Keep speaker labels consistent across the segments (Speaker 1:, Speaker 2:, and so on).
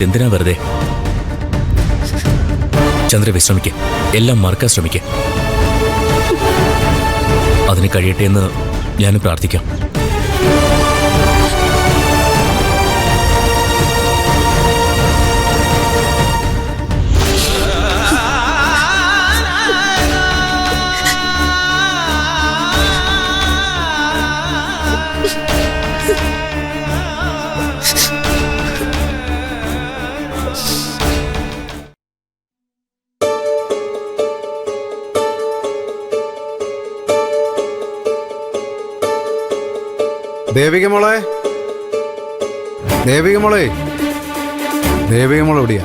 Speaker 1: എന്തിനാ വെറുതെ? ചന്ദ്ര വിശ്രമിക്ക്, എല്ലാം മറക്കാൻ ശ്രമിക്ക്. അതിന് കഴിയട്ടെ എന്ന് ഞാൻ പ്രാർത്ഥിക്കാം.
Speaker 2: ദേവിക മോളെ, ദേവിക മോളെ, ദേവിക മോളെ എവിടെയാ?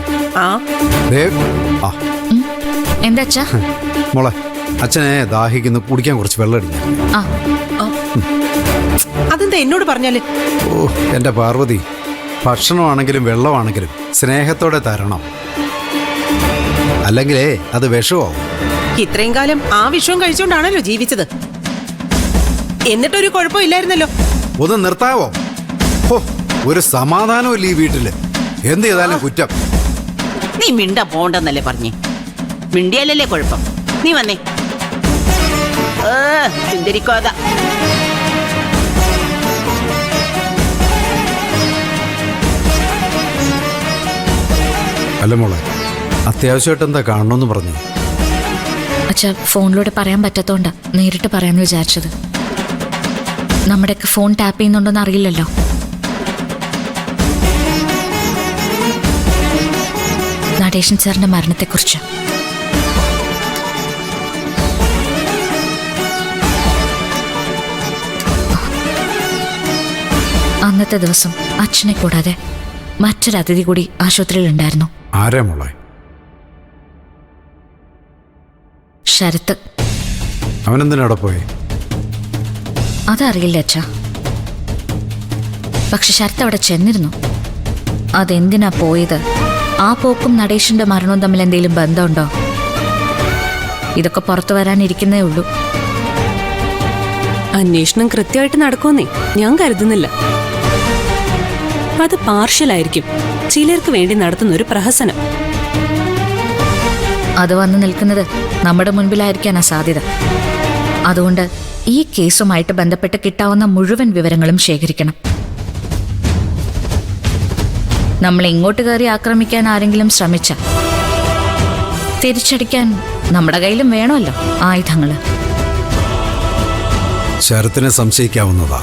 Speaker 3: എന്താ
Speaker 2: മോളെ, അച്ഛനെ ദാഹിക്കുന്നു, കുടിക്കാൻ കുറച്ച് വെള്ളം അടിഞ്ഞു.
Speaker 4: അതെന്താ എന്നോട് പറഞ്ഞാല്?
Speaker 2: ഓ എന്റെ പാർവതി, ഭക്ഷണമാണെങ്കിലും വെള്ളമാണെങ്കിലും സ്നേഹത്തോടെ തരണം, അല്ലെങ്കിലേ അത് വിഷമാവും.
Speaker 4: ഇത്രയും കാലം ആ വിഷവും കഴിച്ചോണ്ടാണല്ലോ ജീവിച്ചത്. എന്നിട്ടൊരു കുഴപ്പമില്ലായിരുന്നല്ലോ.
Speaker 2: ഒന്ന് നിർത്താവോ? ഓ ഒരു സമാധാനമില്ല ഈ വീട്ടില്. എന്ത് ചെയ്താലും കുറ്റം.
Speaker 5: നീ മിണ്ട പോണ്ടെന്നല്ലേ പറഞ്ഞേ? മിണ്ടിയാലല്ലേ കുഴപ്പം. നീ വന്നേ. ചിന്തിരിക്കാതെ.
Speaker 2: അല്ല മോളെ, അത്യാവശ്യമായിട്ട് എന്താ കാണണമെന്ന് പറഞ്ഞു?
Speaker 3: അച്ഛാ, ഫോണിലൂടെ പറയാൻ പറ്റാത്തോണ്ടാ നേരിട്ട് പറയാന്ന് വിചാരിച്ചത്. നമ്മുടെയൊക്കെ ഫോൺ ടാപ്പ് ചെയ്യുന്നുണ്ടോന്ന് അറിയില്ലല്ലോ. നടേശൻ സാറിന്റെ മരണത്തെക്കുറിച്ച്. അന്നത്തെ ദിവസം അച്ഛനെ കൂടാതെ മറ്റൊരു അതിഥി കൂടി ആശുപത്രിയിൽ ഉണ്ടായിരുന്നു.
Speaker 2: ആരാ മോളെ?
Speaker 3: ശരത്ത്.
Speaker 2: അവനെന്തിനാടെ പോയെ?
Speaker 3: അതറിയില്ല അച്ഛാ. പക്ഷെ ശരത്ത് അവിടെ ചെന്നിരുന്നു. അതെന്തിനാ പോയത്? ആ പോക്കും നടേശന്റെ മരണവും തമ്മിൽ എന്തെങ്കിലും ബന്ധമുണ്ടോ? ഇതൊക്കെ പുറത്തു വരാനിരിക്കുന്നേ ഉള്ളൂ.
Speaker 6: അന്വേഷണം കൃത്യമായിട്ട് നടക്കുമെന്നേ ഞാൻ കരുതുന്നില്ല. അത് പാർഷ്യലായിരിക്കും, ചിലർക്ക് വേണ്ടി നടത്തുന്ന ഒരു പ്രഹസനം.
Speaker 3: അത് വന്നു നിൽക്കുന്നത് നമ്മുടെ മുൻപിലായിരിക്കാനാ സാധ്യത. അതുകൊണ്ട് ഈ കേസുമായിട്ട് ബന്ധപ്പെട്ട് കിട്ടാവുന്ന മുഴുവൻ വിവരങ്ങളും ശേഖരിക്കണം. നമ്മൾ ഇങ്ങോട്ട് കയറി ആക്രമിക്കാൻ ആരെങ്കിലും ശ്രമിച്ച തിരിച്ചടിക്കാൻ നമ്മുടെ കയ്യിലും വേണമല്ലോ ആയുധങ്ങള്.
Speaker 2: ശരത്തിനെ സംശയിക്കാവുന്നതാ.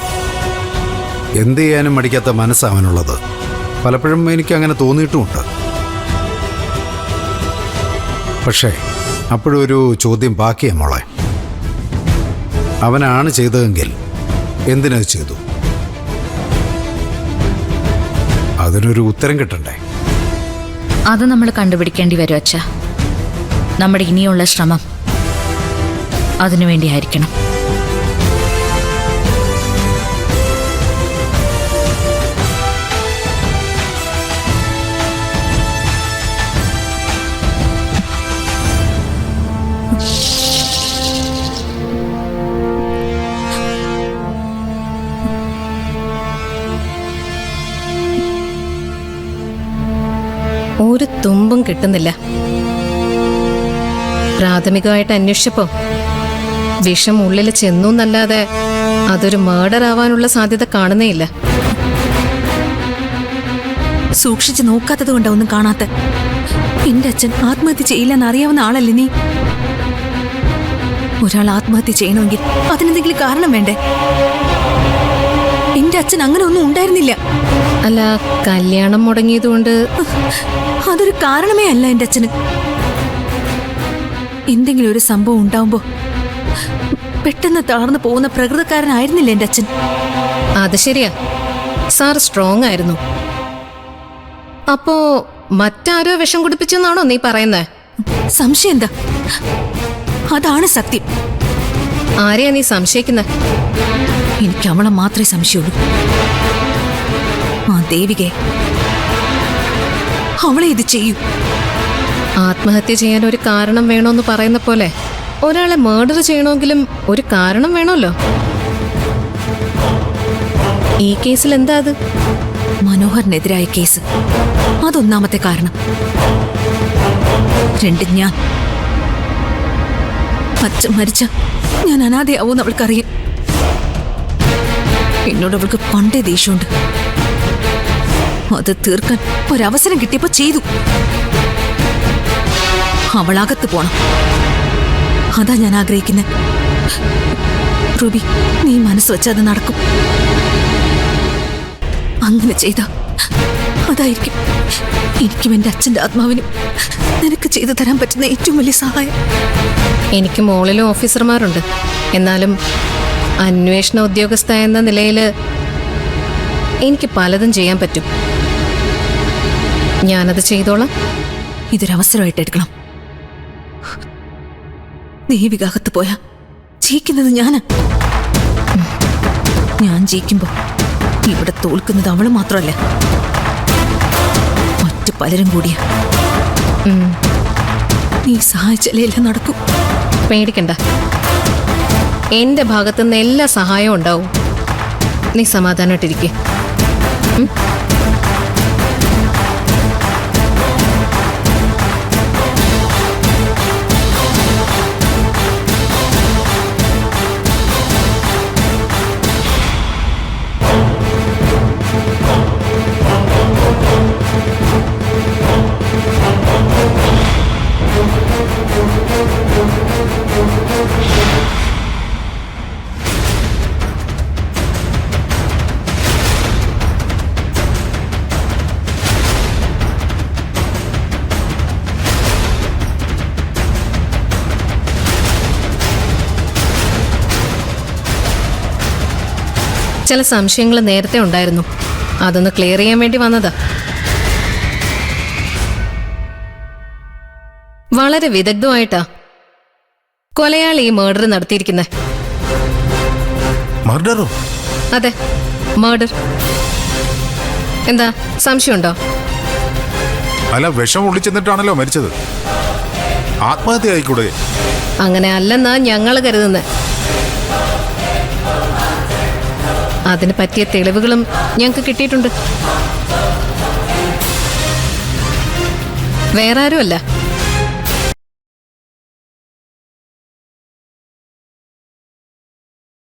Speaker 2: എന്ത് ചെയ്യാനും മടിക്കാത്ത മനസ്സാവനുള്ളത്. പലപ്പോഴും എനിക്ക് അങ്ങനെ തോന്നിയിട്ടുമുണ്ട്. പക്ഷേ അപ്പോഴൊരു ചോദ്യം ബാക്കിയാ മോളെ. അവനാണ് ചെയ്തതെങ്കിൽ എന്തിനത് ചെയ്തു? അതിനൊരു ഉത്തരം കിട്ടണ്ടേ?
Speaker 3: അത് നമ്മൾ കണ്ടുപിടിക്കേണ്ടി വരും അച്ഛാ. നമ്മുടെ ഇനിയുള്ള ശ്രമം അതിനുവേണ്ടിയായിരിക്കണം.
Speaker 7: ഒരു തുമ്പും കിട്ടുന്നില്ല. പ്രാഥമികമായിട്ട് അന്വേഷിച്ചപ്പോ വിഷം ഉള്ളിൽ ചെന്നു എന്നല്ലാതെ അതൊരു മർഡർ ആവാനുള്ള സാധ്യത കാണുന്നേയില്ല.
Speaker 8: സൂക്ഷിച്ച് നോക്കാത്തത് കൊണ്ടാ ഒന്നും കാണാത്ത. എന്റെ അച്ഛൻ ആത്മഹത്യ ചെയ്യില്ലെന്ന് അറിയാവുന്ന ആളല്ലേ നീ? ഒരാൾ ആത്മഹത്യ ചെയ്യണമെങ്കിൽ അതിനെന്തെങ്കിലും കാരണം വേണ്ടേ? എന്റെ അച്ഛൻ അങ്ങനെ ഒന്നും ഉണ്ടായിരുന്നില്ല.
Speaker 7: അല്ല, കല്യാണം മുടങ്ങിയതുകൊണ്ട്
Speaker 8: അതൊരു കാരണമേ അല്ല എന്റെ അച്ഛന്. എന്തെങ്കിലും ഒരു സംഭവം ഉണ്ടാവുമ്പോ പെട്ടെന്ന് തളർന്നു പോകുന്ന പ്രകൃതക്കാരനായിരുന്നില്ല എന്റെ അച്ഛൻ.
Speaker 7: അത് ശരിയാ, സാർ സ്ട്രോങ് ആയിരുന്നു. അപ്പോ മറ്റാരോ വിഷം കുടിപ്പിച്ചെന്നാണോ നീ പറയുന്നേ?
Speaker 8: സംശയം എന്താ? അതാണ് സത്യം.
Speaker 7: ആരെയാ നീ സംശയിക്കുന്നത്?
Speaker 8: എനിക്ക് അവളെ മാത്രമേ സംശയമുള്ളൂ. ആ ദേവികെ. അവളെ ഇത് ചെയ്യൂ.
Speaker 7: ആത്മഹത്യ ചെയ്യാൻ ഒരു കാരണം വേണോന്ന് പറയുന്ന പോലെ ഒരാളെ മർഡർ ചെയ്യണമെങ്കിലും ഒരു കാരണം വേണമല്ലോ. ഈ കേസിൽ എന്താ അത്?
Speaker 8: മനോഹറിനെതിരായ കേസ്. അതൊന്നാമത്തെ കാരണം. 2, ഞാൻ അച്ഛൻ മരിച്ച ഞാൻ അനാഥയാവൂന്ന് അവൾക്കറിയാം. എന്നോട് അവൾക്ക് പണ്ടേ ദേഷ്യമുണ്ട്. അത് തീർക്കാൻ ഒരവസരം കിട്ടിയപ്പോ ചെയ്തു. അവളകത്ത് പോണം. അതാ ഞാൻ ആഗ്രഹിക്കുന്നത്. റൂബി, നീ മനസ്സ് വെച്ചാൽ അത് നടക്കും. അങ്ങനെ ചെയ്ത അതായിരിക്കും എനിക്കും എന്റെ അച്ഛന്റെ ആത്മാവിനും നിനക്ക് ചെയ്തു തരാൻ പറ്റുന്ന ഏറ്റവും വലിയ സഹായം.
Speaker 7: എനിക്ക് മോളിലും ഓഫീസർമാരുണ്ട്. എന്നാലും അന്വേഷണ ഉദ്യോഗസ്ഥ എന്ന നിലയിൽ എനിക്ക് പലതും ചെയ്യാൻ പറ്റും. ഞാനത് ചെയ്തോളാം.
Speaker 8: ഇതൊരവസരമായിട്ട് എടുക്കണം. ദേവികകത്ത് പോയാ ജയിക്കുന്നത് ഞാനാ. ഞാൻ ജയിക്കുമ്പോ ഇവിടെ തോൽക്കുന്നത് അവള് മാത്രമല്ല, മറ്റു പലരും കൂടിയാ. നീ സഹായിച്ചാലേ എല്ലാം നടക്കും.
Speaker 7: പേടിക്കണ്ട, എന്റെ ഭാഗത്തുനിന്ന് എല്ലാ സഹായവും ഉണ്ടാവും. നീ സമാധാനമായിട്ടിരിക്കെ. ചില സംശയങ്ങൾ നേരത്തെ ഉണ്ടായിരുന്നു. അതൊന്ന് ക്ലിയർ ചെയ്യാൻ വേണ്ടി വന്നതാ. വളരെ വിദഗ്ധമായിട്ടാ കൊലയാളി ഈ മർഡർ നടത്തിയിരിക്കുന്നത്.
Speaker 9: മർഡറോ?
Speaker 7: അതെ, മർഡർ. എന്താ സംശയമുണ്ടോ?
Speaker 9: അല്ല, വിഷം ഒളിച്ചെന്നിട്ടാണല്ലോ മരിച്ചത്. ആത്മഹത്യ ആയിക്കൂടെ?
Speaker 7: അങ്ങനെ അല്ലെന്നാ ഞങ്ങൾ കരുതുന്നത്. അതിന് പറ്റിയ തെളിവുകളും ഞങ്ങൾക്ക് കിട്ടിയിട്ടുണ്ട്. വേറെ ആരുമല്ല,